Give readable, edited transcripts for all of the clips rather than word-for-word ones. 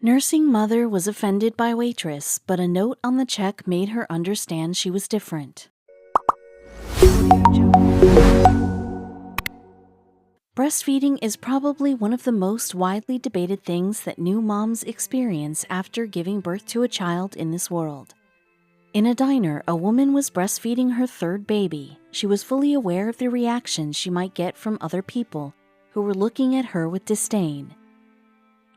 Nursing mother was offended by Waitress, but a note on the check made her understand she was different. Breastfeeding is probably one of the most widely debated things that new moms experience after giving birth to a child in this world. In a diner, a woman was breastfeeding her third baby. She was fully aware of the reactions she might get from other people who were looking at her with disdain.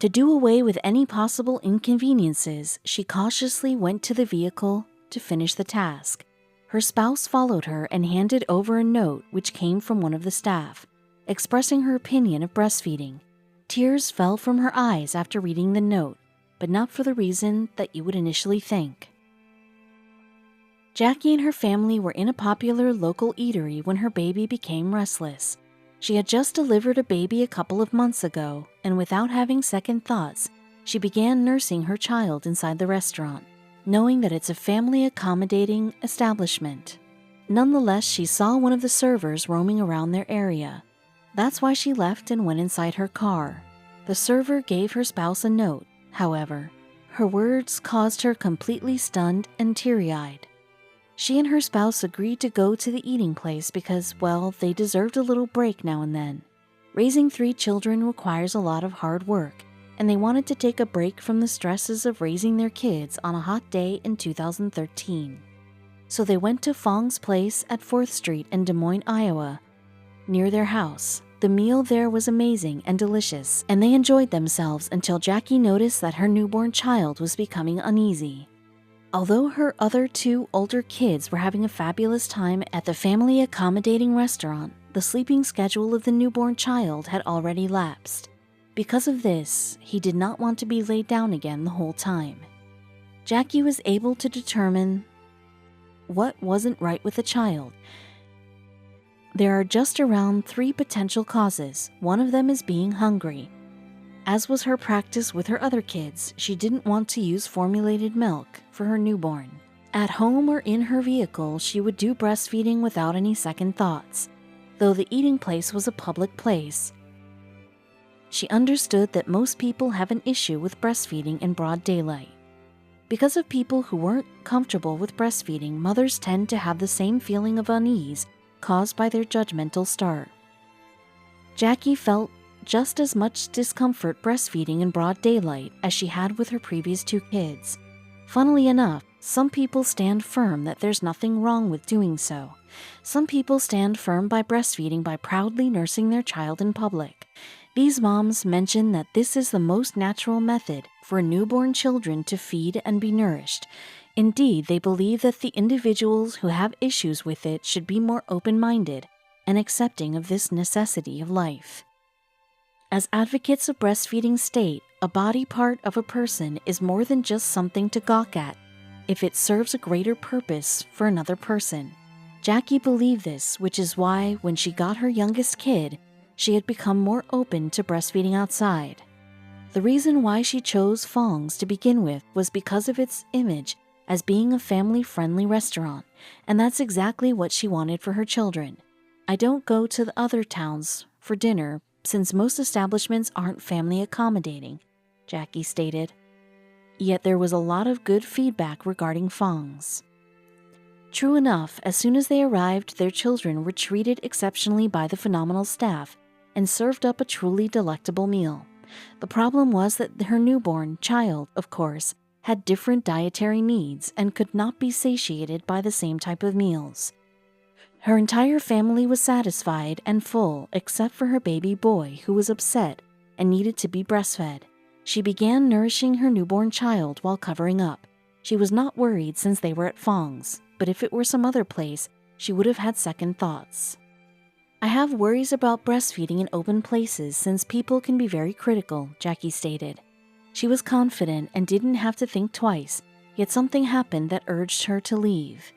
To do away with any possible inconveniences, she cautiously went to the vehicle to finish the task. Her spouse followed her and handed over a note which came from one of the staff, expressing her opinion of breastfeeding. Tears fell from her eyes after reading the note, but not for the reason that you would initially think. Jackie and her family were in a popular local eatery when her baby became restless. She had just delivered a baby a couple of months ago, and without having second thoughts, she began nursing her child inside the restaurant, knowing that it's a family-accommodating establishment. Nonetheless, she saw one of the servers roaming around their area. That's why she left and went inside her car. The server gave her spouse a note, however. Her words caused her completely stunned and teary-eyed. She and her spouse agreed to go to the eating place because, well, they deserved a little break now and then. Raising 3 children requires a lot of hard work, and they wanted to take a break from the stresses of raising their kids on a hot day in 2013. So they went to Fong's place at 4th Street in Des Moines, Iowa, near their house. The meal there was amazing and delicious, and they enjoyed themselves until Jackie noticed that her newborn child was becoming uneasy. Although her other 2 older kids were having a fabulous time at the family-accommodating restaurant, the sleeping schedule of the newborn child had already lapsed. Because of this, he did not want to be laid down again the whole time. Jackie was able to determine what wasn't right with the child. There are just around 3 potential causes. One of them is being hungry. As was her practice with her other kids, she didn't want to use formulated milk for her newborn. At home or in her vehicle, she would do breastfeeding without any second thoughts. Though the eating place was a public place, she understood that most people have an issue with breastfeeding in broad daylight. Because of people who weren't comfortable with breastfeeding, mothers tend to have the same feeling of unease caused by their judgmental start. Jackie felt just as much discomfort breastfeeding in broad daylight as she had with her previous 2 kids. Funnily enough, some people stand firm that there's nothing wrong with doing so. Some people stand firm by breastfeeding by proudly nursing their child in public. These moms mention that this is the most natural method for newborn children to feed and be nourished. Indeed, they believe that the individuals who have issues with it should be more open-minded and accepting of this necessity of life. As advocates of breastfeeding state, a body part of a person is more than just something to gawk at if it serves a greater purpose for another person. Jackie believed this, which is why, when she got her youngest kid, she had become more open to breastfeeding outside. The reason why she chose Fong's to begin with was because of its image as being a family-friendly restaurant, and that's exactly what she wanted for her children. I don't go to the other towns for dinner since most establishments aren't family accommodating, Jackie stated. Yet there was a lot of good feedback regarding Fong's. True enough, as soon as they arrived, their children were treated exceptionally by the phenomenal staff and served up a truly delectable meal. The problem was that her newborn child, of course, had different dietary needs and could not be satiated by the same type of meals. Her entire family was satisfied and full except for her baby boy, who was upset and needed to be breastfed. She began nourishing her newborn child while covering up. She was not worried since they were at Fong's, but if it were some other place, she would have had second thoughts. I have worries about breastfeeding in open places since people can be very critical, Jackie stated. She was confident and didn't have to think twice, yet something happened that urged her to leave.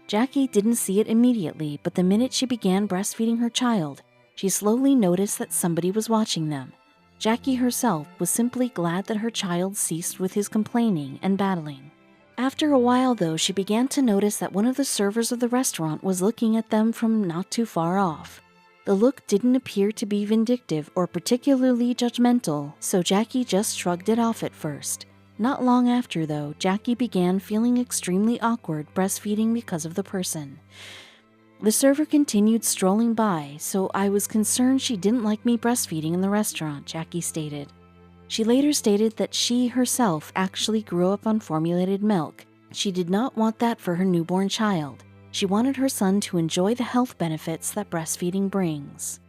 Jackie didn't see it immediately, but the minute she began breastfeeding her child, she slowly noticed that somebody was watching them. Jackie herself was simply glad that her child ceased with his complaining and battling. After a while, though, she began to notice that one of the servers of the restaurant was looking at them from not too far off. The look didn't appear to be vindictive or particularly judgmental, so Jackie just shrugged it off at first. Not long after, though, Jackie began feeling extremely awkward breastfeeding because of the person. The server continued strolling by, so I was concerned she didn't like me breastfeeding in the restaurant, Jackie stated. She later stated that she herself actually grew up on formulated milk. She did not want that for her newborn child. She wanted her son to enjoy the health benefits that breastfeeding brings.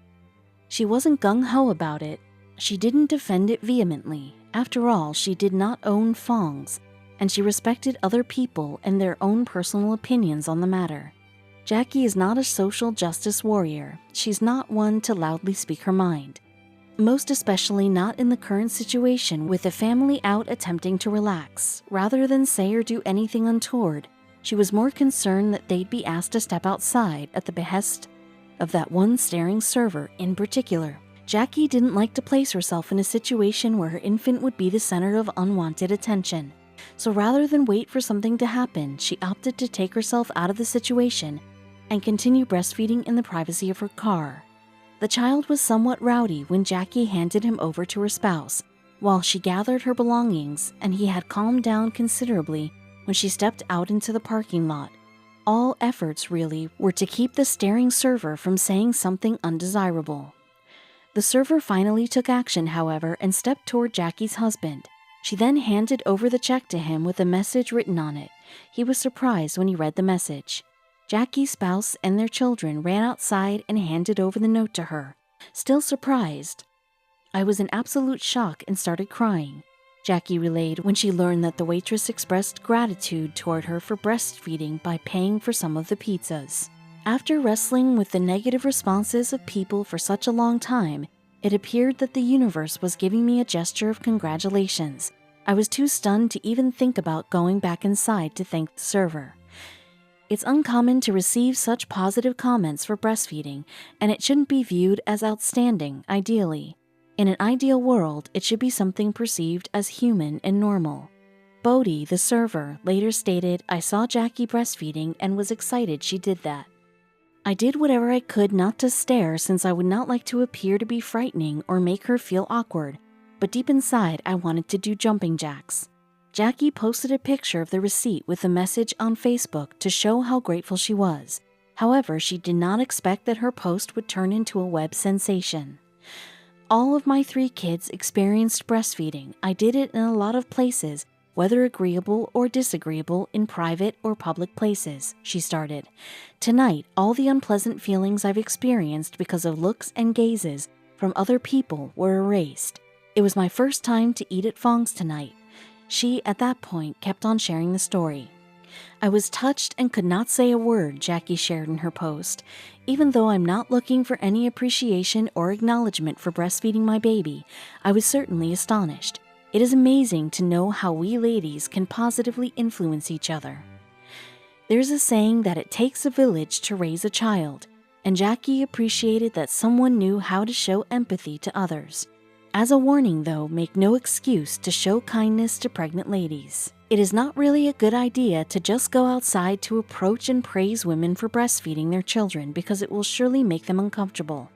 She wasn't gung-ho about it. She didn't defend it vehemently. After all, she did not own Fongs, and she respected other people and their own personal opinions on the matter. Jackie is not a social justice warrior. She's not one to loudly speak her mind. Most especially not in the current situation with the family out attempting to relax. Rather than say or do anything untoward, she was more concerned that they'd be asked to step outside at the behest of that one staring server in particular. Jackie didn't like to place herself in a situation where her infant would be the center of unwanted attention. So rather than wait for something to happen, she opted to take herself out of the situation and continue breastfeeding in the privacy of her car. The child was somewhat rowdy when Jackie handed him over to her spouse, while she gathered her belongings, and he had calmed down considerably when she stepped out into the parking lot. All efforts, really, were to keep the staring server from saying something undesirable. The server finally took action, however, and stepped toward Jackie's husband. She then handed over the check to him with a message written on it. He was surprised when he read the message. Jackie's spouse and their children ran outside and handed over the note to her. Still surprised, I was in absolute shock and started crying, Jackie relayed when she learned that the waitress expressed gratitude toward her for breastfeeding by paying for some of the pizzas. After wrestling with the negative responses of people for such a long time, it appeared that the universe was giving me a gesture of congratulations. I was too stunned to even think about going back inside to thank the server. It's uncommon to receive such positive comments for breastfeeding, and it shouldn't be viewed as outstanding, ideally. In an ideal world, it should be something perceived as human and normal. Bodhi, the server, later stated, "I saw Jackie breastfeeding and was excited she did that. I did whatever I could not to stare since I would not like to appear to be frightening or make her feel awkward, but deep inside I wanted to do jumping jacks." Jackie posted a picture of the receipt with a message on Facebook to show how grateful she was. However, she did not expect that her post would turn into a web sensation. All of my 3 kids experienced breastfeeding. I did it in a lot of places, whether agreeable or disagreeable, in private or public places, she started. Tonight, all the unpleasant feelings I've experienced because of looks and gazes from other people were erased. It was my first time to eat at Fong's tonight. She, at that point, kept on sharing the story. I was touched and could not say a word, Jackie shared in her post. Even though I'm not looking for any appreciation or acknowledgement for breastfeeding my baby, I was certainly astonished. It is amazing to know how we ladies can positively influence each other. There's a saying that it takes a village to raise a child, and Jackie appreciated that someone knew how to show empathy to others. As a warning, though, make no excuse to show kindness to pregnant ladies. It is not really a good idea to just go outside to approach and praise women for breastfeeding their children because it will surely make them uncomfortable.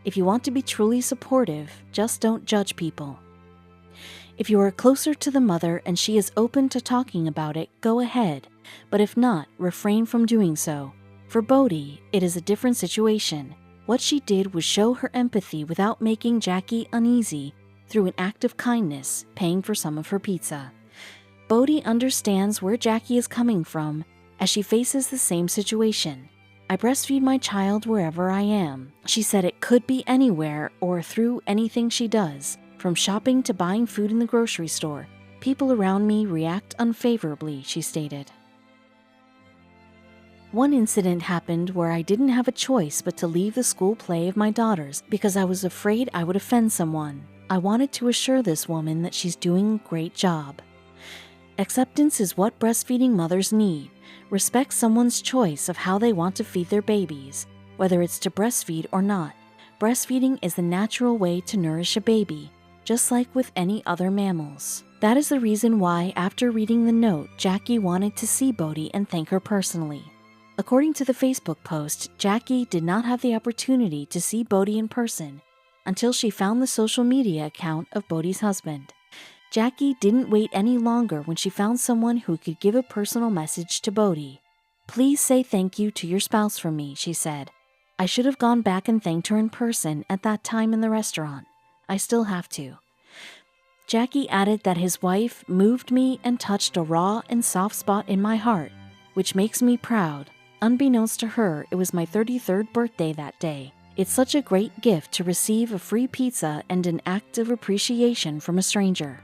If you want to be truly supportive, just don't judge people. If you are closer to the mother and she is open to talking about it, go ahead, but if not, refrain from doing so. For Bodhi, it is a different situation. What she did was show her empathy without making Jackie uneasy through an act of kindness, paying for some of her pizza. Bodhi understands where Jackie is coming from as she faces the same situation. I breastfeed my child wherever I am. She said it could be anywhere or through anything she does, from shopping to buying food in the grocery store. People around me react unfavorably, she stated. One incident happened where I didn't have a choice but to leave the school play of my daughters because I was afraid I would offend someone. I wanted to assure this woman that she's doing a great job. Acceptance is what breastfeeding mothers need. Respect someone's choice of how they want to feed their babies, whether it's to breastfeed or not. Breastfeeding is the natural way to nourish a baby, just like with any other mammals. That is the reason why, after reading the note, Jackie wanted to see Bodhi and thank her personally. According to the Facebook post, Jackie did not have the opportunity to see Bodhi in person until she found the social media account of Bodhi's husband. Jackie didn't wait any longer when she found someone who could give a personal message to Bodhi. "Please say thank you to your spouse for me," she said. "I should have gone back and thanked her in person at that time in the restaurant. I still have to." Jackie added that his wife moved me and touched a raw and soft spot in my heart, which makes me proud. Unbeknownst to her, it was my 33rd birthday that day. It's such a great gift to receive a free pizza and an act of appreciation from a stranger.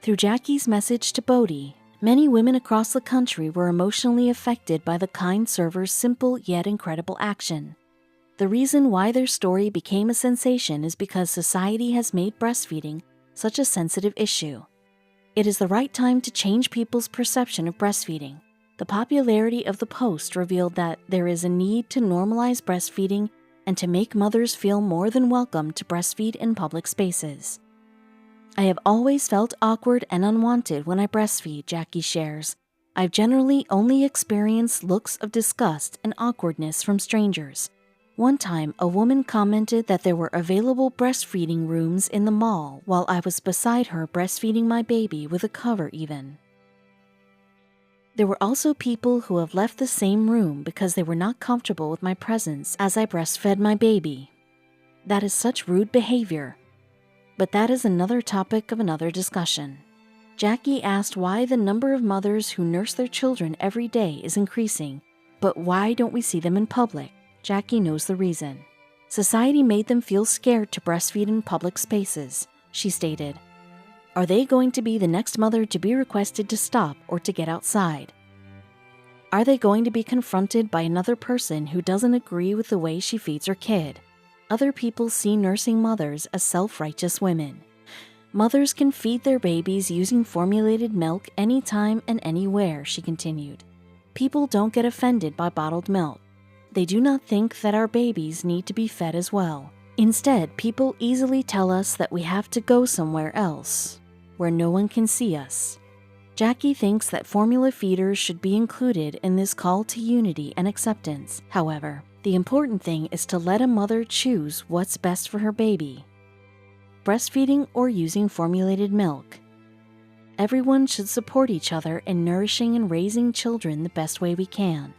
Through Jackie's message to Bodhi, many women across the country were emotionally affected by the kind server's simple yet incredible action. The reason why their story became a sensation is because society has made breastfeeding such a sensitive issue. It is the right time to change people's perception of breastfeeding. The popularity of the post revealed that there is a need to normalize breastfeeding and to make mothers feel more than welcome to breastfeed in public spaces. "I have always felt awkward and unwanted when I breastfeed," Jackie shares. "I've generally only experienced looks of disgust and awkwardness from strangers. One time, a woman commented that there were available breastfeeding rooms in the mall while I was beside her breastfeeding my baby with a cover even. There were also people who have left the same room because they were not comfortable with my presence as I breastfed my baby. That is such rude behavior. But that is another topic of another discussion." Jackie asked why the number of mothers who nurse their children every day is increasing, but why don't we see them in public? Jackie knows the reason. "Society made them feel scared to breastfeed in public spaces," she stated. "Are they going to be the next mother to be requested to stop or to get outside? Are they going to be confronted by another person who doesn't agree with the way she feeds her kid? Other people see nursing mothers as self-righteous women. Mothers can feed their babies using formulated milk anytime and anywhere," she continued. "People don't get offended by bottled milk. They do not think that our babies need to be fed as well. Instead, people easily tell us that we have to go somewhere else, where no one can see us." Jackie thinks that formula feeders should be included in this call to unity and acceptance. However, the important thing is to let a mother choose what's best for her baby: breastfeeding or using formulated milk. Everyone should support each other in nourishing and raising children the best way we can.